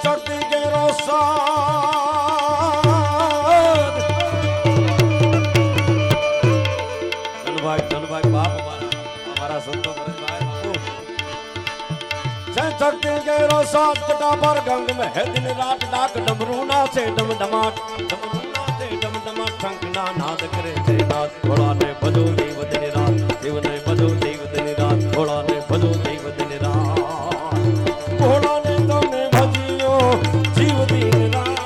शक्ति के धनभाई बाप हमारा संतो शक्ति के रोसाद कटा पर गंग में है दिन रात डाक डमरू नाचे डम डमाट शंखना नाद करे जय नाथ घोड़ा ने भजो देव दिन रात शिव ने भजो देव दिन रात घोड़ा ने भजो देव दिन रात घोड़ा ने तुमने भजियो जीव दिन रात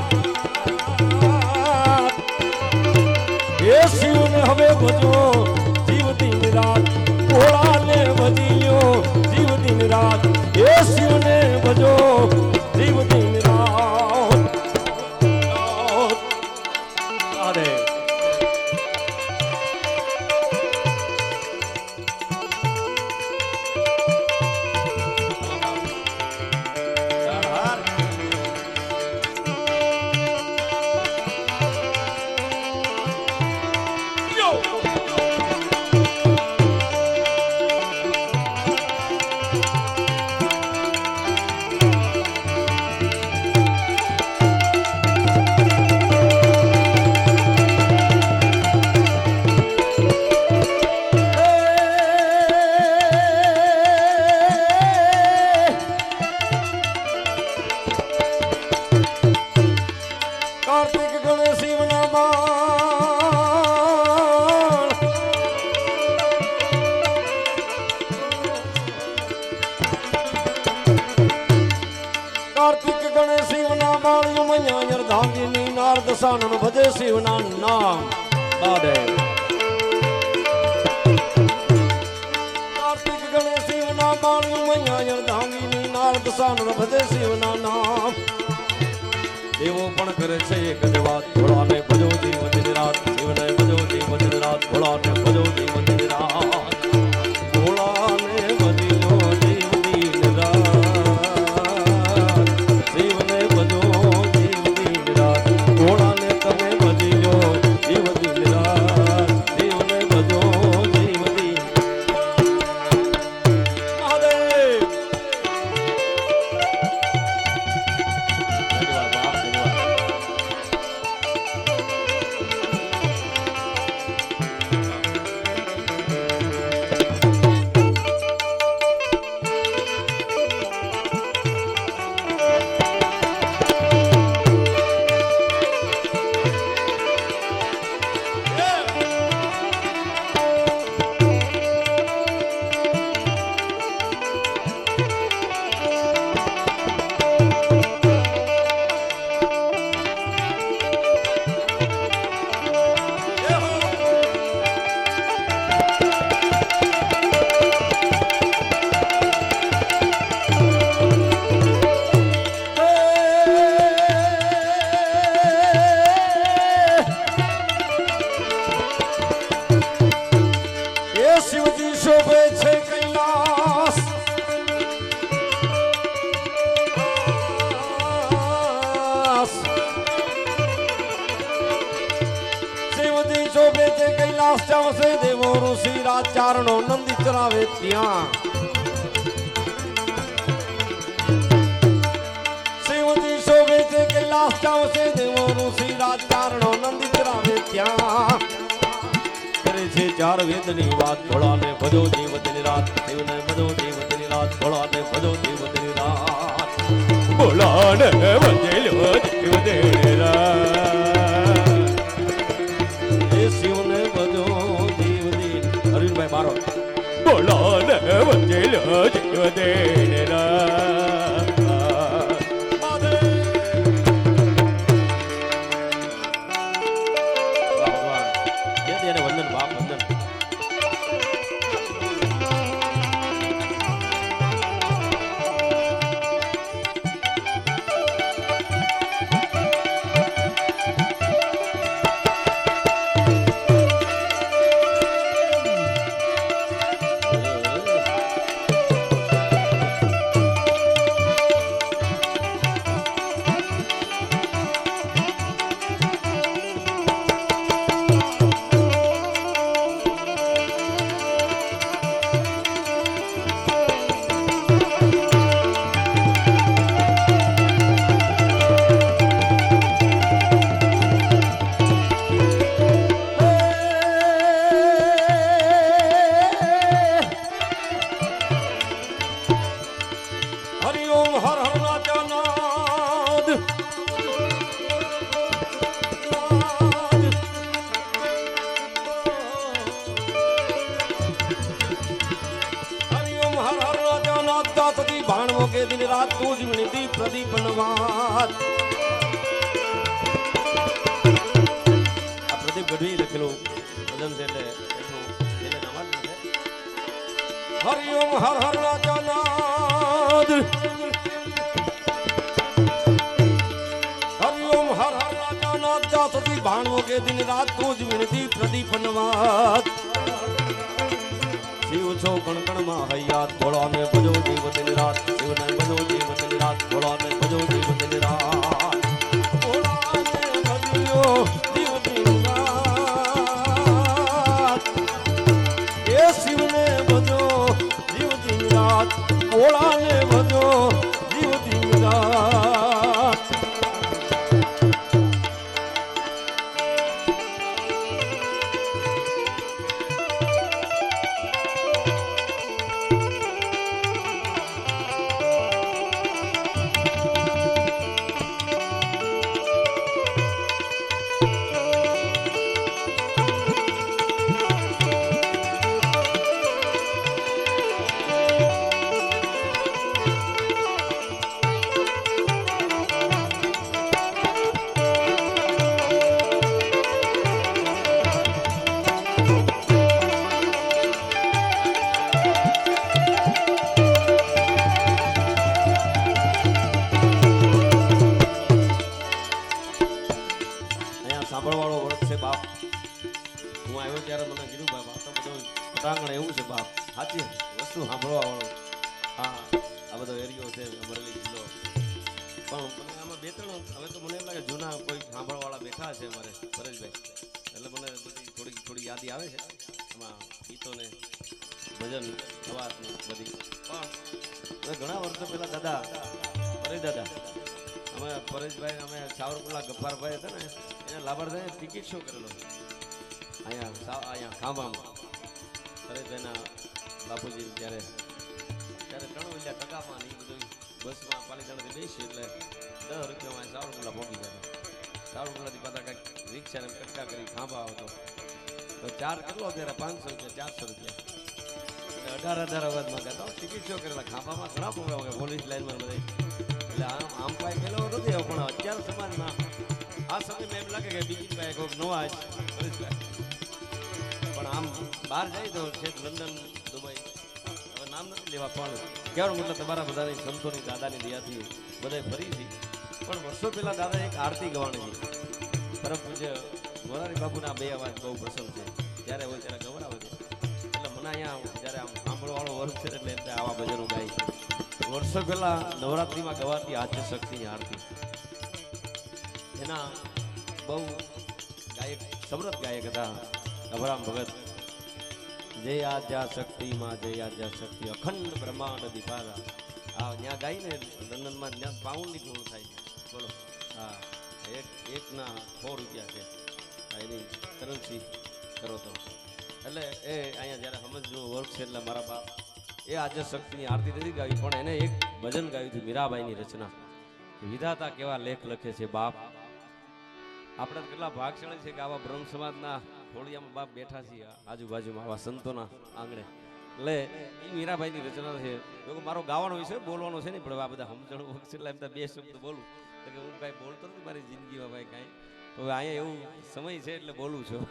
ये शिव ने हमें भजो जीव दिन रात घोड़ा ने भजियो जीव दिन रात ये शिव ने भजो जीव दिन रात अरे सानन भजे शिवना नाम दादे कार्तिक गणेश शिवना बाणी मैया यरधांगी नारद सानन भजे शिवना नाम देवो पण करे छे एक ज वात घोड़ा ने भजो जीव दिन रात शिव ने भजो जीव दिन रात घोड़ा ने भजो जीव दिन रात घोड़ा ने भजियो जीव दिन रात शिव ने भजो जीव दिन रात घोड़ा देवो ऋषि राज चारणो नंदी चरावे त्या शिवजी शोभे थे कैलाश जाओ से देवो ऋषि राज चारणो नंदी चरावे त्या करे छे चार वेदनी बात घोड़ा ने भजो जीव दिन रात शिव ने भजो जीव दिन रात घोड़ा ने भजो जीव दिन रात घोड़ा ने भजो जीव दिन रात मारो बोलो ने बचेलो जीव देने रा भगवान ये देने वंदन बाप वंदन વાત તું જ વિનતી પ્રદીપન વાત. આ પ્રદીપ ગઢવી લખેલું ભજન છે એટલે એટલું એને નામ જ નથી. હરિઓમ હર હર રાજાનાદ હરિઓમ હર હર રાજાનાદ જા સતી ભાણવો કે દિન રાત તું જ વિનતી પ્રદીપન વાત. શિવ છો કણકણ માં હૈયા થોડા ને ભજો જીવ દિન રાત. શિવને ભજો જીવ દિન રાત થોડા ને ભજો જીવ દિન રાત. થોડા ને ભજો જીવ દિન રાત. એ શિવને ભજો જીવ દિન રાત. થોડા ને ભજો જીવ દિન રાત. સાંભળવાળો વર્ગ છે બાપ. હું આવ્યો ત્યારે મને કીધું બાપ આ તો બધું પટાંગણ એવું છે બાપ. સાચી વસ્તુ સાંભળવા વાળો હા આ બધો એરિયો છે અમરેલી જિલ્લો. પણ મને આમાં બે ત્રણ હવે તો મને એમ લાગે જૂના કોઈ સાંભળવાળા બેઠા છે અમારે પરેશભાઈ એટલે મને બધી થોડી યાદી આવે છે એમાં ગીતોને ભજન અવાજ બધી. પણ ઘણા વર્ષો પહેલા દાદા પરેશ દાદા અમે પરેશભાઈ અમે સાવરકુલા ગફ્ફારભાઈ હતા ને એને લાભાર્થે ટિકિટ શો કરેલો અહીંયા ખાંભામાં પરેશભાઈના બાપુજી ત્યારે 3 વિલ્યા ટકામાં એ બધું બસમાં પાલીતાણાથી બેસી એટલે 10 રૂપિયામાં સાવરકુલા પહોંચી જતા. સાવરકુલાથી પાછા કંઈક રિક્ષાને કટકા કરી ખાંભા આવતો તો ચાર્જ કેટલો અત્યારે 500 રૂપિયા 400 રૂપિયા એટલે 18,000 અવાજમાં ગાતા ટિકિટ શો કરેલા ખાંભામાં. ઘણા પ્રોગ્રામ પોલીસ લાઈનમાં બધા એટલે આમ કાંઈ પેલો નથી પણ અત્યારે સમાજમાં આ સમયમાં એમ લાગે કે બીજી પાસે કોઈક નવા જ પણ આમ બહાર જાય તો છે લંડન દુબઈ હવે નામ નથી લેવા પણ કહેવાનું મતલબ તમારા બધાની સંતોની દાદાની દયાથી બધા ફરી છે. પણ વર્ષો પહેલા દાદા એક આરતી ગવાણી છે પરમ પૂજ્ય મોરારી બાપુના 2 અવાજ બહુ પસંદ છે જ્યારે હોય ત્યારે ગવડાવે છે એટલે મને અહીંયા જ્યારે આમ સાંભળવાળો વર્ગ છે એટલે એમને આવા ભજનો ગાય. વર્ષો પહેલા નવરાત્રિમાં ગવાતી આદ્ય શક્તિની આરતી એના બહુ ગાયક સમૃદ્ધ ગાયક હતા અભરામ ભગત. જય આદ્યા શક્તિમાં જય આદ્યા શક્તિ અખંડ બ્રહ્માંડ દીપારા આ ત્યાં ગાઈને લંડનમાં ત્યાં પાઉન્ડની પૂર્ણ થાય છે. બોલો હા એકના 100 રૂપિયા છે એની કરન્સી કરો તો એટલે એ અહીંયા જ્યારે સમજનું વર્ક છે એટલે મારા બાપ એ આદ્ય શક્તિની આરતી નથી ગાવી પણ એને એક ભજન ગાયું હતું મીરાબાઈની રચના. વિધાતા કેવા લેખ લખે છે બાપ. આપણે કેટલા ભાગશાળી છે કે આવા બ્રહ્મ સમાજના હોળિયામાં બાપ બેઠા છીએ આજુબાજુમાં આવા સંતોના આંગણે. એટલે એ મીરાબાઈની રચના છે. મારો ગાવાનો વિષય બોલવાનો છે નહીં પણ આ બધા સમજણ વખત એટલે એમ તો 2 શબ્દ બોલું એટલે કે હું કાંઈ બોલતો નથી મારી જિંદગીમાં ભાઈ કાંઈ. તો હવે અહીંયા એવું સમય છે એટલે બોલું છું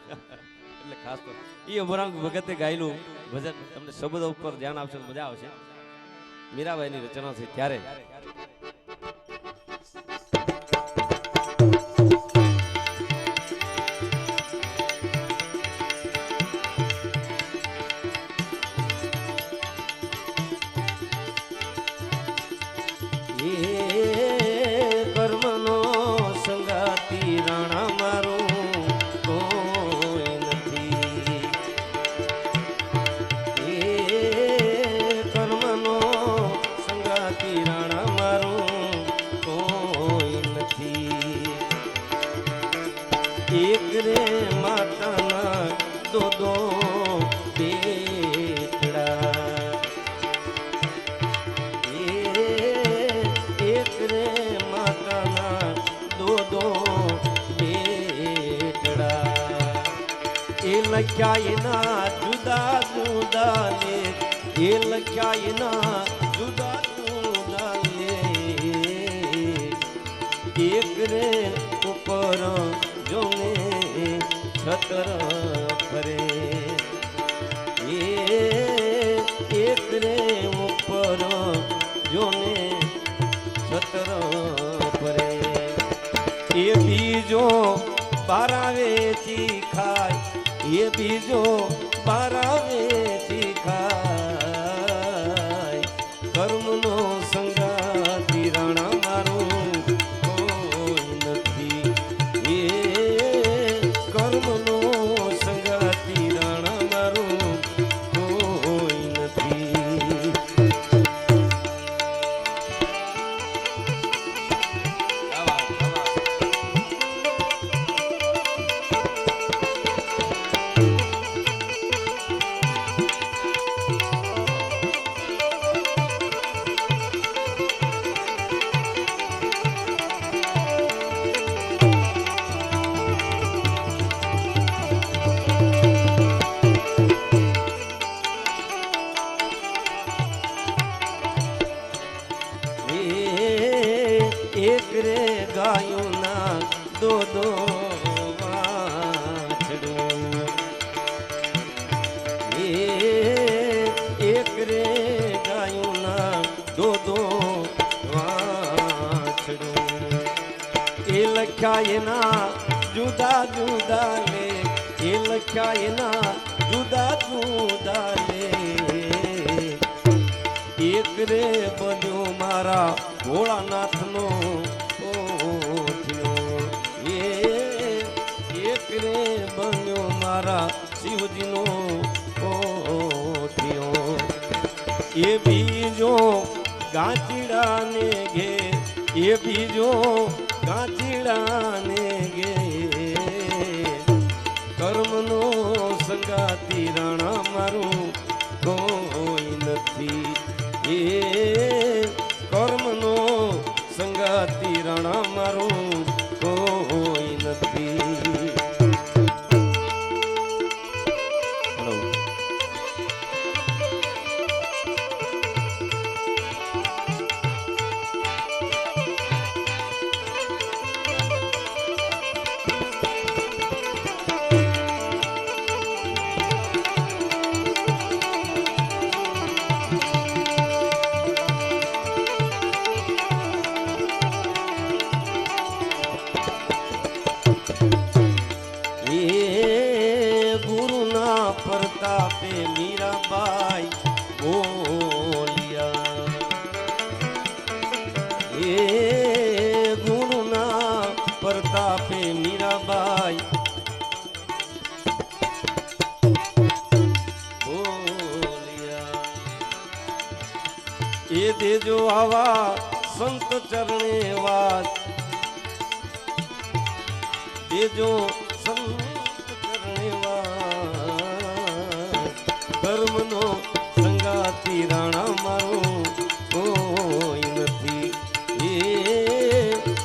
એટલે ખાસ તો એ અમરાંગ ભગતે ગાયેલું ભજન તમને શબ્દ ઉપર ધ્યાન આપશો તો મજા આવશે. મીરાબાઈની રચના છે ત્યારે કર્મનો સંગાતી રાણા મારું કોઈ નથી. એ કર્મનો સંગાતી રાણા મારું કોઈ નથી. એક રે માતાના દો બેટડા લખ્યા એના જુદા જુદા લેખ એ લખ્યા એના જુદા જુદા લેખ એક રે ઉપર જોને છતર ફરે એક રે ઉપર જોને છતર ફરે એ બીજો બારાવેથી ખાય એ બીજો બારાવેથી ખાય કર્મનો સંગાતી રાણા મારું કોઈ નથી એ કર્મનો સંગાતી રાણા મારું કોઈ નથી એક રે ગાયોના દો વાછડું એક રે ગાયોના દો વાછડું એ લખ્યા એના જુદા જુદા લે એ લખ્યા એના જુદા જુદા લે એક રે બન્યો મારા ભોળાનાથનો ઓઠિયો એક રે બન્યો મારા શિવજીનો ઓઠિયો એ બીજો ગાંચીડાને ઘે એ બીજો ગાંચીડાને ઘે કર્મનો સંગાતી રાણા મારું કોઈ નથી એ કર્મનો સંગાતી રાણા મારું કોઈ નથી પ્રતાપે મીરાબાઈ બોલિયા એ ગુરુના પ્રતાપે મીરાબાઈ બોલિયા એ દેજો આવા સંત ચરણે વાત દેજો સંત કર્મનો સંગાતી રાણા મારું કોઈ નથી એ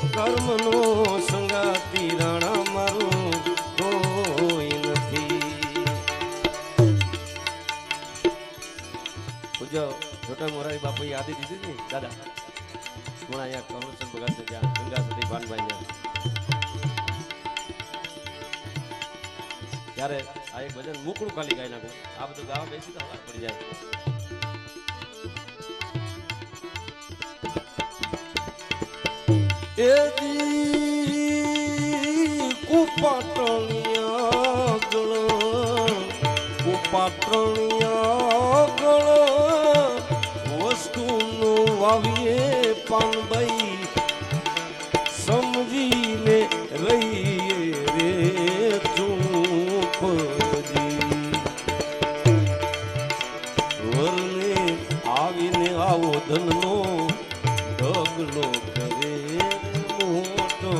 કર્મનો સંગાતી રાણા મારું કોઈ નથી પૂજો છોટા મોરારી બાપુએ યાદી દીધી ને દાદા હું અહીંયા કમળચંદ ભગત ત્યાં ગંગા સતી ભાનભાઈ ત્યારે આ એક ભજન મુકડું ખાલી ગાઈ નાખું આ બધું ગાવા બેસી તો હવા પડી જાય એ કુપાટણિયા ગળ વસ્તુનું વાવીએ પાનભાઈ સમજીને રહીએ રે વરને આવીને આવો ધનનો ઢગલો કરે મોટો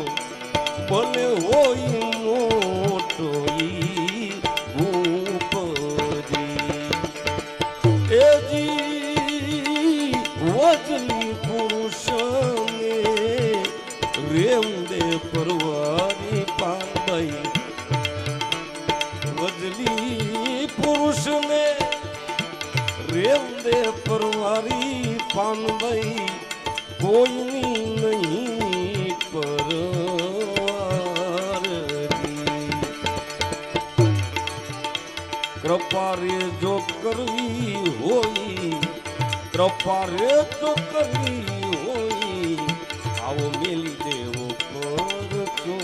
ભલે હોય મોટો ઈ ભૂપજી એજી વજલી પુરુષને રેમ દે પરવારી પાનભાઈ વજલી પુરુષને રેમ દે પરવારી પાનભાઈ કોઈની નહીં પર કૃપા રે જો કરવી હોય, કૃપા રે જો કરવી હોય, આવો મેલી દેવો પરચો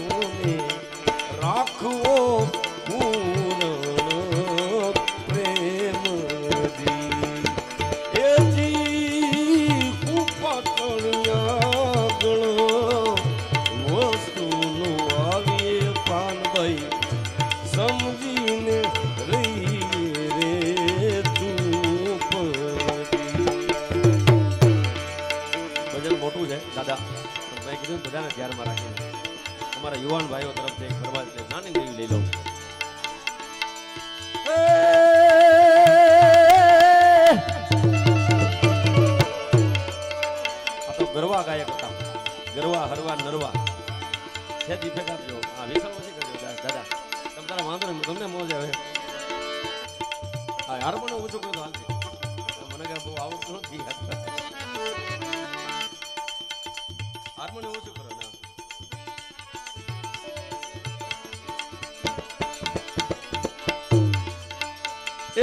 ને રાખવો પૂર્ણ પ્રેમથી. એજી કૃપા કણિયા ગણો વસ્તુનું આવીએ પાનભાઈ સમજીને રહી રે તું પડી. ભજન મોટું છે દાદા, પણ મેં કીધું બધાને ધ્યાનમાં રાખીને અમારા યુવાન ભાઈઓ તરફથી એક ફરવા એટલે નાની દેવી લઈ લઉં. આ તો ગરવા ગાયક હતા, ગરવા હરવા નરવા છે. દીપે કાપજો આ વિસલ પછી કરજો દાદા, તમ તારા વાંધો નહીં, તમને મોજ આવે. હા હાર્મોનિયમ ઓછું કર્યું તો હાલતી, મને કઈ બહુ આવડતું નથી. હાર્મોનિયમ ઓછું કરો ને.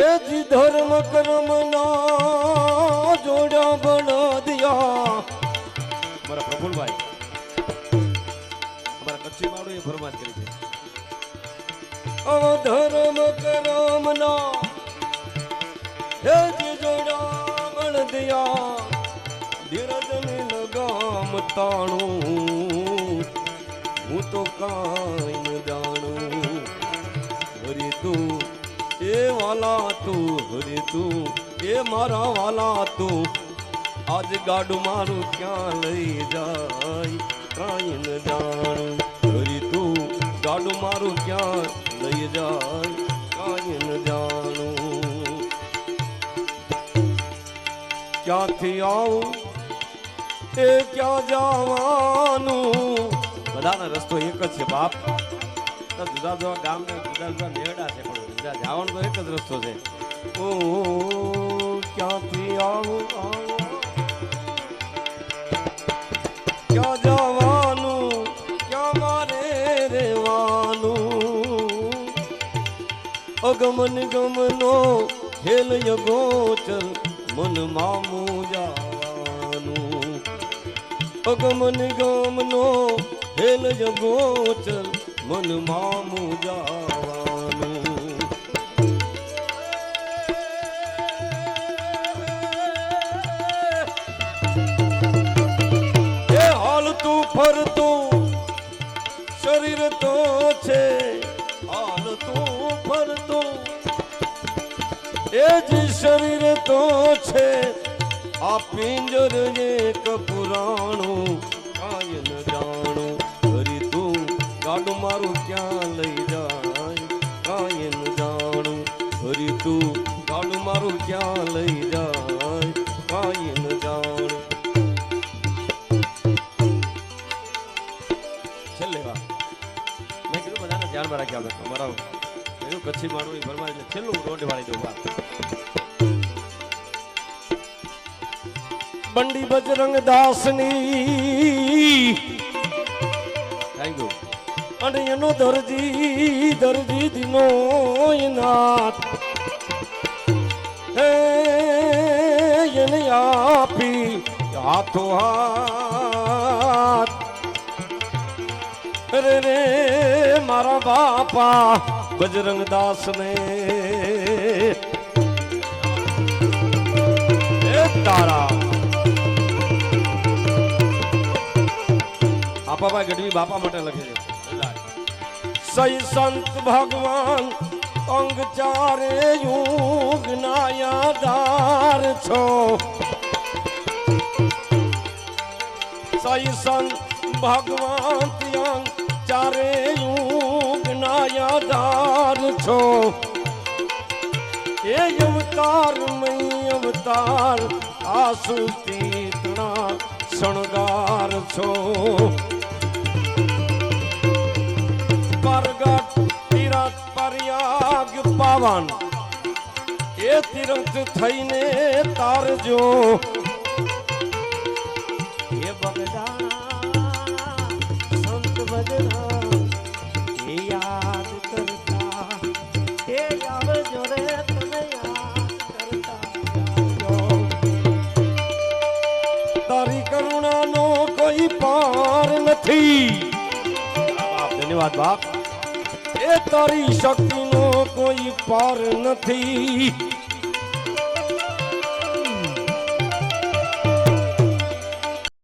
એજી ધર્મ કર્મ ના જોડ્યા બના દિયા. મારા પ્રફુલભાઈ અમારા કચ્છી માળું એ ફરમાન કરી છે. ધર્મ કર્મ ના એજી જોડ્યા બના દિયા, ધીરજ ને લગામ તાણું હું તો કાંઈ ન જાણું. હરી તું એ વાલા તું, હરી તું એ મારા વાલા તું, આજ ગાડું મારું ક્યાં લઈ જાય કાંઈ ન જાણું. હરી તું ગાડું મારું ક્યાં લઈ જાય કાંઈ ન જાણું. ક્યાંથી આવું એ ક્યાં જવાનું, બધાનો રસ્તો એક જ છે બાપ. જુદા જુદા ગામ ને જુદા જુદા નેડા છે, પણ જુદા જવાનો તો એક જ રસ્તો છે. ઓ ક્યાંથી આવું ક્યાં જવાનું, ક્યાં મારે રહેવાનું. અગમન ગમનો હેલ યગોચર મન મામું જવાનું. અગમન ગમનો હેલ યગોચર મન મામું જવાનું. એ હાલતું ફરતું શરીર તો છે, હાલતું ફરતું એ જ શરીર તો છે. આ પિંજર એક પુરાણું કાંઈ ન જાણું. હરી તું ગાડું મારું ક્યાં લઈ જાય કાંઈ ન જાણું. હરી તું ગાડું મારું ક્યાં લઈ જાય કાંઈ ન જાણું. છેલ્લે વાત મેં કીધું બધાને ધ્યાનમાં રાખ્યા આપણે અમારા એવું કચ્છી માળું ભરવા એટલે છેલ્લું રોડ વાળી દઉં વાત. બંડી બજરંગ દાસની થેન્ક યુ. અને એનો દરજી દરજી દીનો નાથ એને આપી હાથો હાથ. અરે રે મારા બાપા બજરંગ દાસ ને તારા આપાભાઈ ગઢવી બાપા માટે લખે છે. સહી સંત ભગવાન અંગ ચારે યુગ ના યાદાર છો. સહી સંત ભગવાન અંગ ચારે યુગ ના યાદાર છો. એ અવતાર મય અવતાર આસુતી તણા શણગાર છો. પરગટ તીરથ પર્યાગ પાવન એ તીરથ થઈને તારજો. એ બગદાણા સંત બજરા એ યાદ કરતા એ આવજો રે. કોઈ પાર નથી બાપ ધન્યવાદ બાપ એ તારી શક્તિનો કોઈ પાર નથી